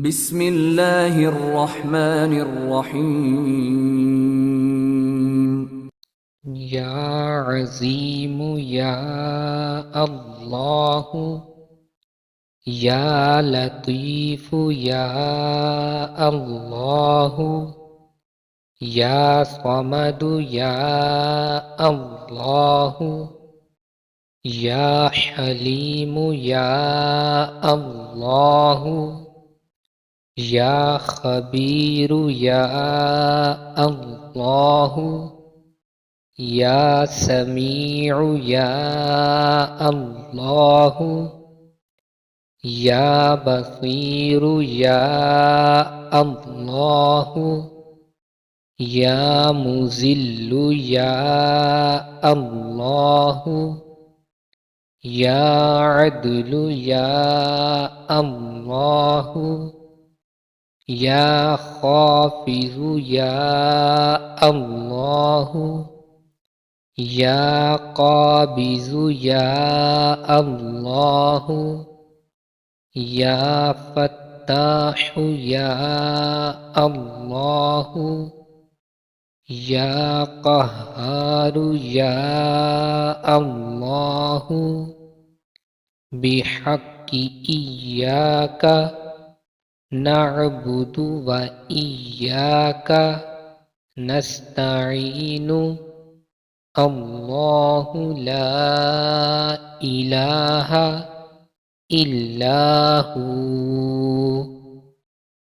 बिस्मिल्लाहिर्रहमानिर्रहीम। या अज़ीमु या अल्लाहु या लतीफ़ु या अल्लाहु या समदु या अल्लाहु या हलीमु या अल्लाहु या खबीरु या अल्लाहु या समीउ या अल्लाहु या बसीरु या अल्लाहु या मुज़िल्लु या अल्लाहु या अदलु या अल्लाहु या खाफिज़ु या अल्लाहु या क़ाबिज़ु या अल्लाहु या फ़त्ताहु या अल्लाहु या क़ह्हारु या अल्लाहु बिहक़्क़ि इय्याका नअबुदु व इय्याका नस्तईनु अल्लाहु ला इलाहा इल्ला हू।